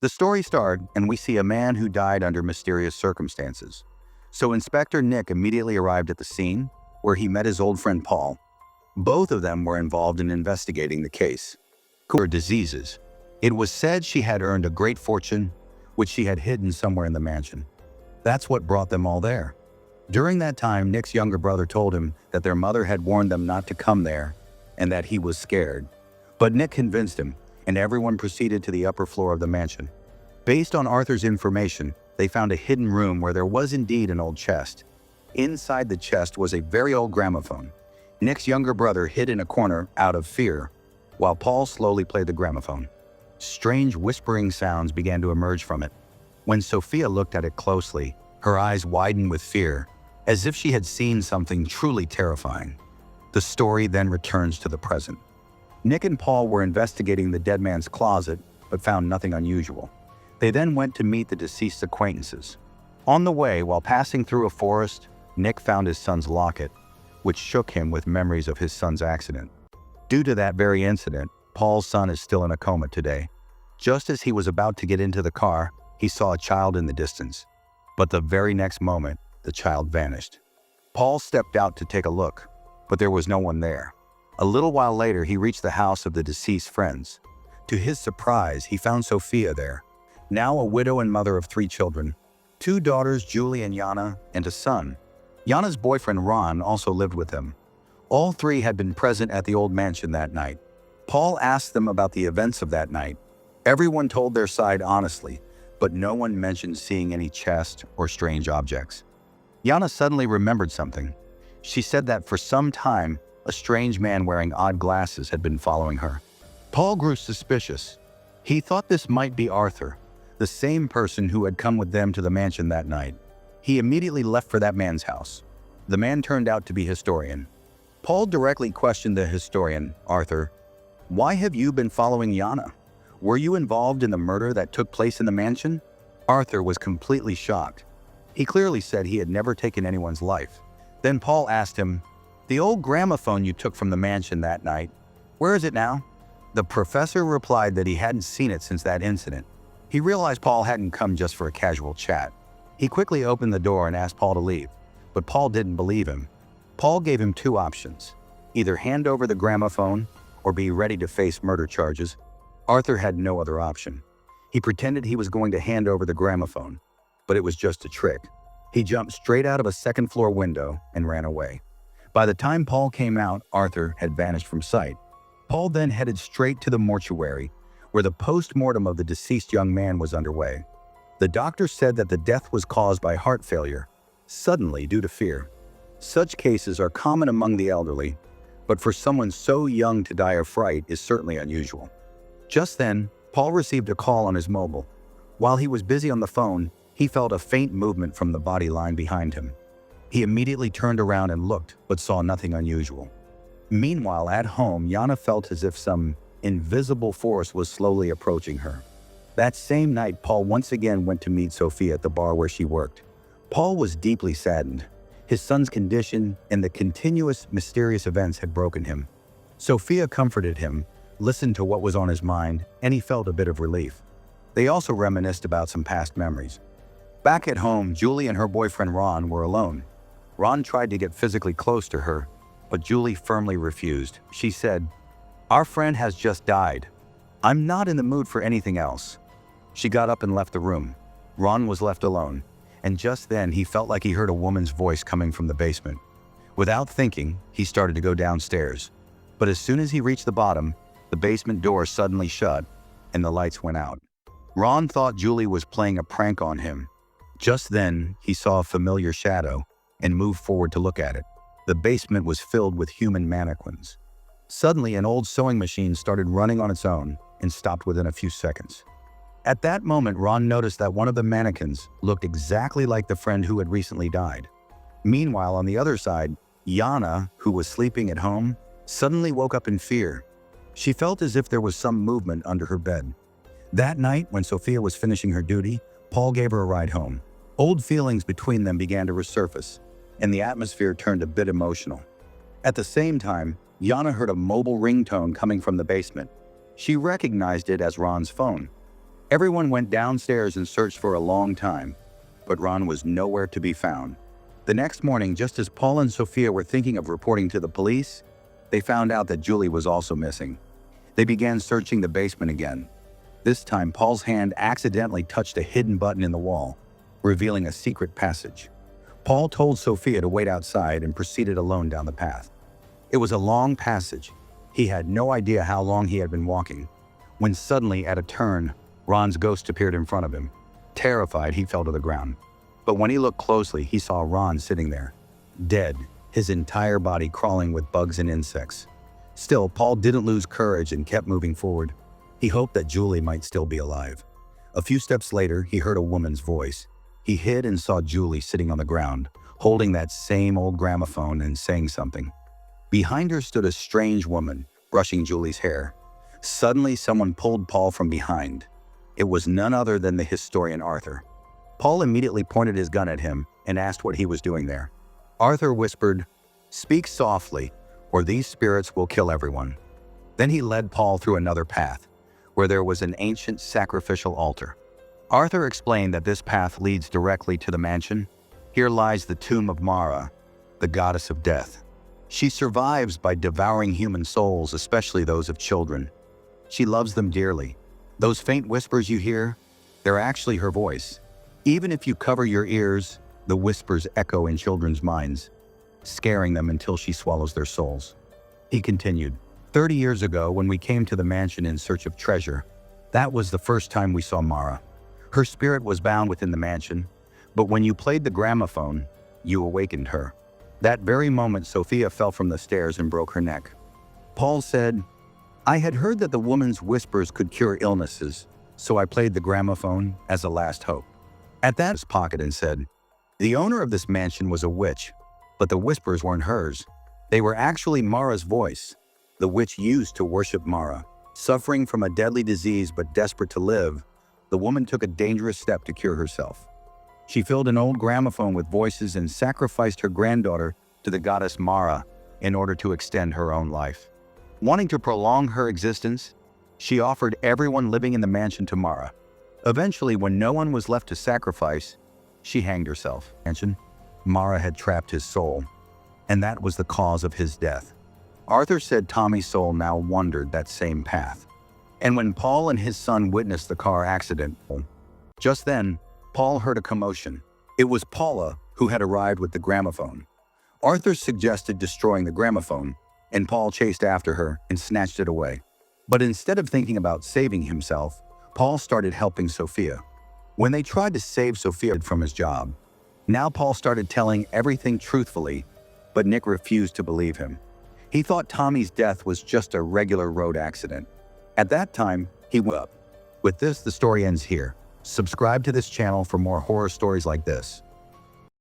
The story started, and we see a man who died under mysterious circumstances. So Inspector Nick immediately arrived at the scene, where he met his old friend Paul. Both of them were involved in investigating the case. Her diseases. It was said she had earned a great fortune, which she had hidden somewhere in the mansion. That's what brought them all there. During that time, Nick's younger brother told him that their mother had warned them not to come there and that he was scared. But Nick convinced him, and everyone proceeded to the upper floor of the mansion. Based on Arthur's information, they found a hidden room where there was indeed an old chest. Inside the chest was a very old gramophone. Nick's younger brother hid in a corner out of fear, while Paul slowly played the gramophone. Strange whispering sounds began to emerge from it. When Sophia looked at it closely, her eyes widened with fear, as if she had seen something truly terrifying. The story then returns to the present. Nick and Paul were investigating the dead man's closet, but found nothing unusual. They then went to meet the deceased's acquaintances. On the way, while passing through a forest, Nick found his son's locket, which shook him with memories of his son's accident. Due to that very incident, Paul's son is still in a coma today. Just as he was about to get into the car, he saw a child in the distance. But the very next moment, the child vanished. Paul stepped out to take a look, but there was no one there. A little while later, he reached the house of the deceased's friends. To his surprise, he found Sophia there, now a widow and mother of 3 children, 2 daughters, Julie and Yana, and a son. Yana's boyfriend, Ron, also lived with them. All 3 had been present at the old mansion that night. Paul asked them about the events of that night. Everyone told their side honestly, but no one mentioned seeing any chest or strange objects. Yana suddenly remembered something. She said that for some time, a strange man wearing odd glasses had been following her. Paul grew suspicious. He thought this might be Arthur, the same person who had come with them to the mansion that night. He immediately left for that man's house. The man turned out to be a historian. Paul directly questioned the historian, Arthur. "Why have you been following Yana? Were you involved in the murder that took place in the mansion?" Arthur was completely shocked. He clearly said he had never taken anyone's life. Then Paul asked him, "The old gramophone you took from the mansion that night, where is it now?" The professor replied that he hadn't seen it since that incident. He realized Paul hadn't come just for a casual chat. He quickly opened the door and asked Paul to leave, but Paul didn't believe him. Paul gave him 2 options: either hand over the gramophone or be ready to face murder charges. Arthur had no other option. He pretended he was going to hand over the gramophone, but it was just a trick. He jumped straight out of a 2nd-floor window and ran away. By the time Paul came out, Arthur had vanished from sight. Paul then headed straight to the mortuary, where the post-mortem of the deceased young man was underway. The doctor said that the death was caused by heart failure, suddenly due to fear. Such cases are common among the elderly, but for someone so young to die of fright is certainly unusual. Just then, Paul received a call on his mobile. While he was busy on the phone, he felt a faint movement from the body line behind him. He immediately turned around and looked, but saw nothing unusual. Meanwhile, at home, Yana felt as if some invisible force was slowly approaching her. That same night, Paul once again went to meet Sophia at the bar where she worked. Paul was deeply saddened. His son's condition and the continuous mysterious events had broken him. Sophia comforted him, listened to what was on his mind, and he felt a bit of relief. They also reminisced about some past memories. Back at home, Julie and her boyfriend Ron were alone. Ron tried to get physically close to her, but Julie firmly refused. She said, "Our friend has just died. I'm not in the mood for anything else." She got up and left the room. Ron was left alone, and just then he felt like he heard a woman's voice coming from the basement. Without thinking, he started to go downstairs. But as soon as he reached the bottom, the basement door suddenly shut and the lights went out. Ron thought Julie was playing a prank on him. Just then, he saw a familiar shadow and moved forward to look at it. The basement was filled with human mannequins. Suddenly, an old sewing machine started running on its own and stopped within a few seconds. At that moment, Ron noticed that one of the mannequins looked exactly like the friend who had recently died. Meanwhile, on the other side, Yana, who was sleeping at home, suddenly woke up in fear. She felt as if there was some movement under her bed. That night, when Sophia was finishing her duty, Paul gave her a ride home. Old feelings between them began to resurface, and the atmosphere turned a bit emotional. At the same time, Yana heard a mobile ringtone coming from the basement. She recognized it as Ron's phone. Everyone went downstairs and searched for a long time, but Ron was nowhere to be found. The next morning, just as Paul and Sophia were thinking of reporting to the police, they found out that Julie was also missing. They began searching the basement again. This time, Paul's hand accidentally touched a hidden button in the wall, revealing a secret passage. Paul told Sophia to wait outside and proceeded alone down the path. It was a long passage. He had no idea how long he had been walking, when suddenly, at a turn, Ron's ghost appeared in front of him. Terrified, he fell to the ground. But when he looked closely, he saw Ron sitting there, dead, his entire body crawling with bugs and insects. Still, Paul didn't lose courage and kept moving forward. He hoped that Julie might still be alive. A few steps later, he heard a woman's voice. He hid and saw Julie sitting on the ground, holding that same old gramophone and saying something. Behind her stood a strange woman, brushing Julie's hair. Suddenly, someone pulled Paul from behind. It was none other than the historian Arthur. Paul immediately pointed his gun at him and asked what he was doing there. Arthur whispered, "Speak softly, or these spirits will kill everyone." Then he led Paul through another path, where there was an ancient sacrificial altar. Arthur explained that this path leads directly to the mansion. Here lies the tomb of Mara, the goddess of death. She survives by devouring human souls, especially those of children. She loves them dearly. Those faint whispers you hear, they're actually her voice. Even if you cover your ears, the whispers echo in children's minds, scaring them until she swallows their souls. He continued, 30 years ago, when we came to the mansion in search of treasure, that was the first time we saw Mara. Her spirit was bound within the mansion, but when you played the gramophone, you awakened her. That very moment, Sophia fell from the stairs and broke her neck. Paul said, "I had heard that the woman's whispers could cure illnesses, so I played the gramophone as a last hope." At that, his pocket and said, "The owner of this mansion was a witch, but the whispers weren't hers. They were actually Mara's voice. The witch used to worship Mara. Suffering from a deadly disease but desperate to live, the woman took a dangerous step to cure herself. She filled an old gramophone with voices and sacrificed her granddaughter to the goddess Mara in order to extend her own life. Wanting to prolong her existence, she offered everyone living in the mansion to Mara. Eventually, when no one was left to sacrifice, she hanged herself. Mara had trapped his soul, and that was the cause of his death. Arthur said Tommy's soul now wandered that same path. And when Paul and his son witnessed the car accident, just then, Paul heard a commotion. It was Paula who had arrived with the gramophone. Arthur suggested destroying the gramophone, and Paul chased after her and snatched it away. But instead of thinking about saving himself, Paul started helping Sophia. When they tried to save Sophia from his job, now Paul started telling everything truthfully, but Nick refused to believe him. He thought Tommy's death was just a regular road accident. At that time, he woke up. With this, the story ends here. Subscribe to this channel for more horror stories like this.